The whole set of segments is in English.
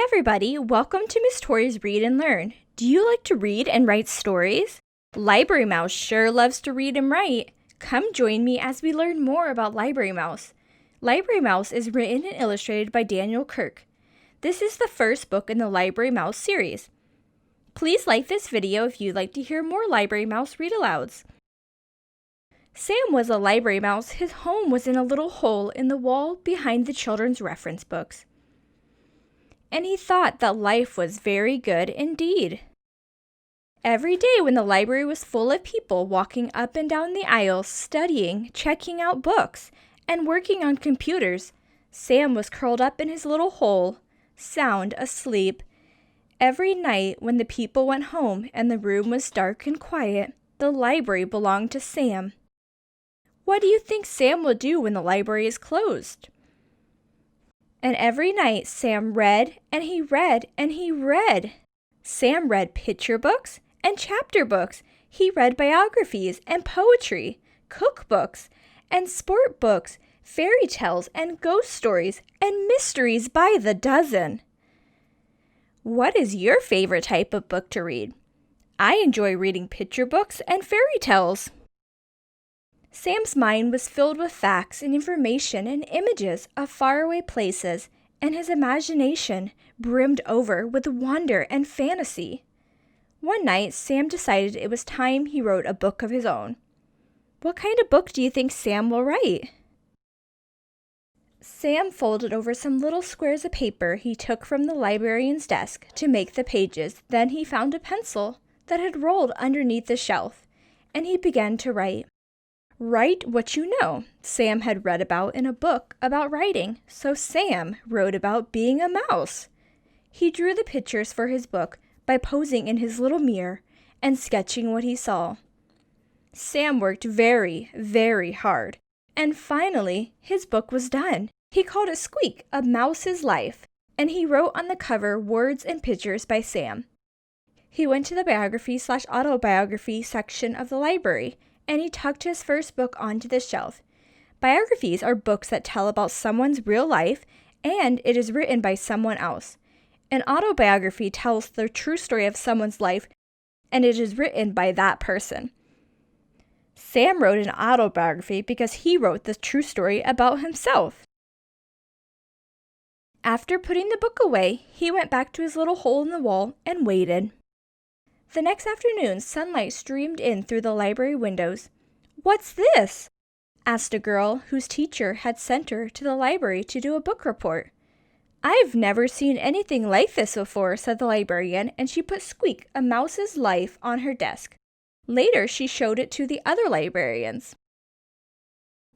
everybody, welcome to Miss Tori's Read and Learn. Do you like to read and write stories? Library Mouse sure loves to read and write. Come join me as we learn more about Library Mouse. Library Mouse is written and illustrated by Daniel Kirk. This is the first book in the Library Mouse series. Please like this video if you'd like to hear more Library Mouse read-alouds. Sam was a library mouse. His home was in a little hole in the wall behind the children's reference books. And he thought that life was very good indeed. Every day when the library was full of people walking up and down the aisles, studying, checking out books, and working on computers, Sam was curled up in his little hole, sound asleep. Every night when the people went home and the room was dark and quiet, the library belonged to Sam. What do you think Sam will do when the library is closed? And every night Sam read, and he read, and he read. Sam read picture books and chapter books. He read biographies and poetry, cookbooks and sport books, fairy tales and ghost stories and mysteries by the dozen. What is your favorite type of book to read? I enjoy reading picture books and fairy tales. Sam's mind was filled with facts and information and images of faraway places, and his imagination brimmed over with wonder and fantasy. One night, Sam decided it was time he wrote a book of his own. What kind of book do you think Sam will write? Sam folded over some little squares of paper he took from the librarian's desk to make the pages. Then he found a pencil that had rolled underneath the shelf, and he began to write. Write what you know. Sam had read about in a book about writing, so Sam wrote about being a mouse. He drew the pictures for his book by posing in his little mirror and sketching what he saw. Sam worked very, very hard, and finally his book was done. He called it Squeak, A Mouse's Life, and he wrote on the cover words and pictures by Sam. He went to the Biography/Autobiography section of the library, and he tucked his first book onto the shelf. Biographies are books that tell about someone's real life, and it is written by someone else. An autobiography tells the true story of someone's life, and it is written by that person. Sam wrote an autobiography because he wrote the true story about himself. After putting the book away, he went back to his little hole in the wall and waited. The next afternoon, sunlight streamed in through the library windows. "What's this?" asked a girl whose teacher had sent her to the library to do a book report. "I've never seen anything like this before," said the librarian, and she put Squeak, A Mouse's Life on her desk. Later, she showed it to the other librarians.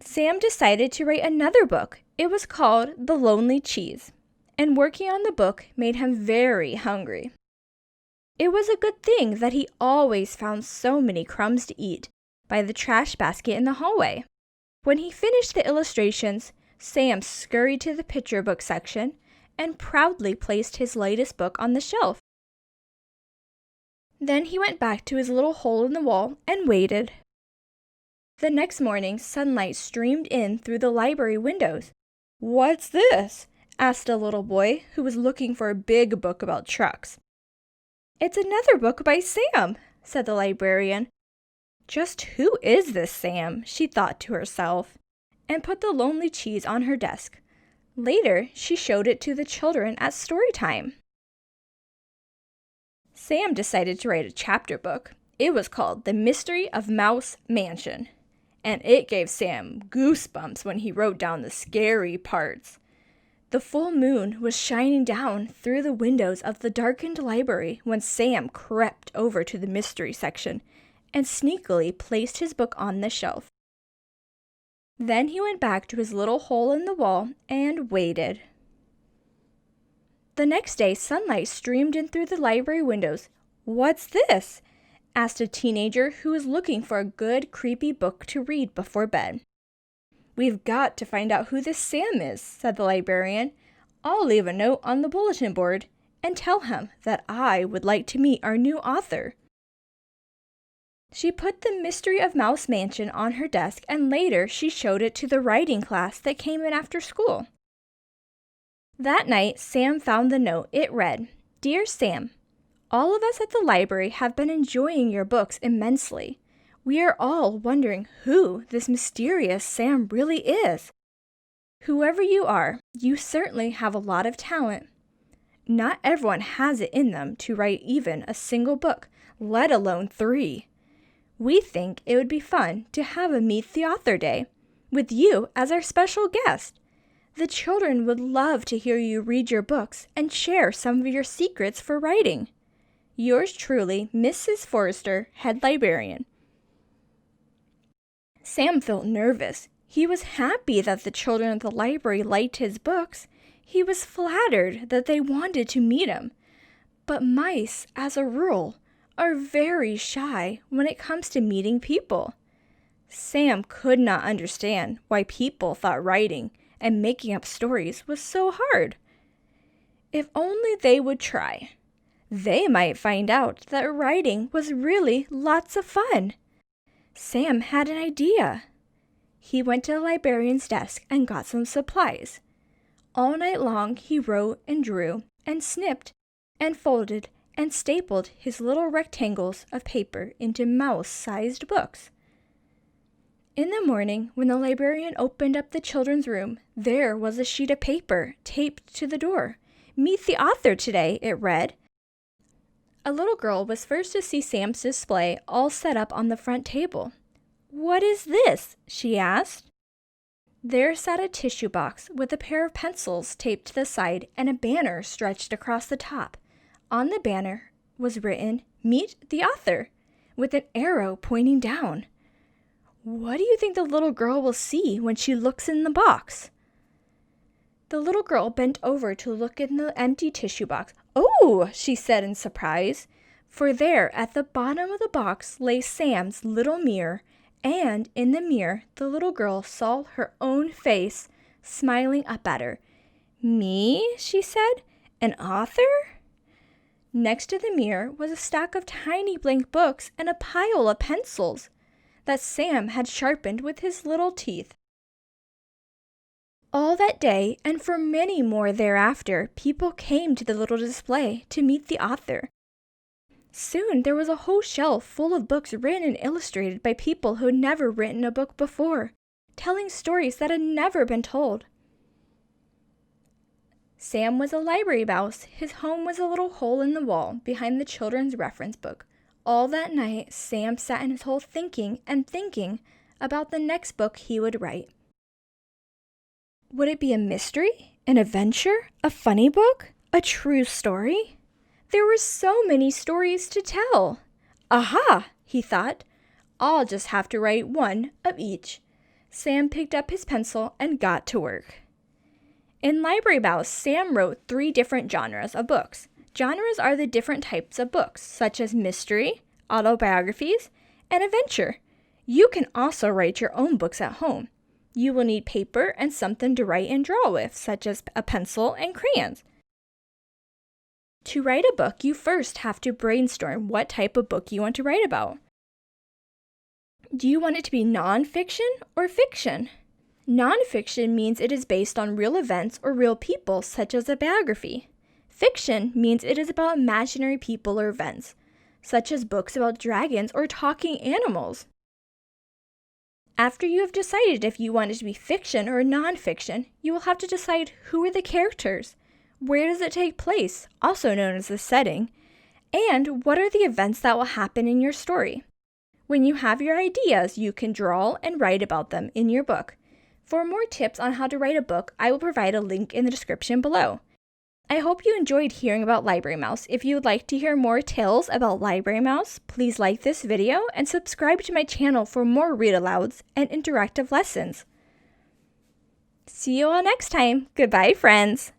Sam decided to write another book. It was called The Lonely Cheese, and working on the book made him very hungry. It was a good thing that he always found so many crumbs to eat by the trash basket in the hallway. When he finished the illustrations, Sam scurried to the picture book section and proudly placed his latest book on the shelf. Then he went back to his little hole in the wall and waited. The next morning, sunlight streamed in through the library windows. "What's this?" asked a little boy who was looking for a big book about trucks. "It's another book by Sam," said the librarian. "Just who is this Sam?" she thought to herself, and put The Lonely Cheese on her desk. Later, she showed it to the children at Storytime. Sam decided to write a chapter book. It was called The Mystery of Mouse Mansion, and it gave Sam goosebumps when he wrote down the scary parts. The full moon was shining down through the windows of the darkened library when Sam crept over to the mystery section and sneakily placed his book on the shelf. Then he went back to his little hole in the wall and waited. The next day, sunlight streamed in through the library windows. "What's this?" asked a teenager who was looking for a good, creepy book to read before bed. "We've got to find out who this Sam is," said the librarian. "I'll leave a note on the bulletin board and tell him that I would like to meet our new author." She put The Mystery of Mouse Mansion on her desk, and later she showed it to the writing class that came in after school. That night, Sam found the note. It read, "Dear Sam, all of us at the library have been enjoying your books immensely. We are all wondering who this mysterious Sam really is. Whoever you are, you certainly have a lot of talent. Not everyone has it in them to write even a single book, let alone 3. We think it would be fun to have a Meet the Author Day with you as our special guest. The children would love to hear you read your books and share some of your secrets for writing. Yours truly, Mrs. Forrester, Head Librarian." Sam felt nervous. He was happy that the children at the library liked his books. He was flattered that they wanted to meet him. But mice, as a rule, are very shy when it comes to meeting people. Sam could not understand why people thought writing and making up stories was so hard. If only they would try. They might find out that writing was really lots of fun. Sam had an idea. He went to the librarian's desk and got some supplies. All night long he wrote and drew and snipped and folded and stapled his little rectangles of paper into mouse-sized books. In the morning, when the librarian opened up the children's room, there was a sheet of paper taped to the door. "Meet the author today," it read. A little girl was first to see Sam's display all set up on the front table. "What is this?" she asked. There sat a tissue box with a pair of pencils taped to the side and a banner stretched across the top. On the banner was written, "Meet the author," with an arrow pointing down. What do you think the little girl will see when she looks in the box? The little girl bent over to look in the empty tissue box. "Oh!" she said in surprise, for there at the bottom of the box lay Sam's little mirror, and in the mirror the little girl saw her own face smiling up at her. "Me?" she said. "An author?" Next to the mirror was a stack of tiny blank books and a pile of pencils that Sam had sharpened with his little teeth. All that day, and for many more thereafter, people came to the little display to meet the author. Soon there was a whole shelf full of books written and illustrated by people who had never written a book before, telling stories that had never been told. Sam was a library mouse. His home was a little hole in the wall behind the children's reference book. All that night, Sam sat in his hole thinking and thinking about the next book he would write. Would it be a mystery, an adventure, a funny book, a true story? There were so many stories to tell. "Aha!" he thought. "I'll just have to write one of each." Sam picked up his pencil and got to work. In Library Mouse, Sam wrote 3 different genres of books. Genres are the different types of books, such as mystery, autobiographies, and adventure. You can also write your own books at home. You will need paper and something to write and draw with, such as a pencil and crayons. To write a book, you first have to brainstorm what type of book you want to write about. Do you want it to be nonfiction or fiction? Nonfiction means it is based on real events or real people, such as a biography. Fiction means it is about imaginary people or events, such as books about dragons or talking animals. After you have decided if you want it to be fiction or nonfiction, you will have to decide who are the characters, where does it take place, also known as the setting, and what are the events that will happen in your story. When you have your ideas, you can draw and write about them in your book. For more tips on how to write a book, I will provide a link in the description below. I hope you enjoyed hearing about Library Mouse. If you would like to hear more tales about Library Mouse, please like this video and subscribe to my channel for more read-alouds and interactive lessons. See you all next time. Goodbye, friends.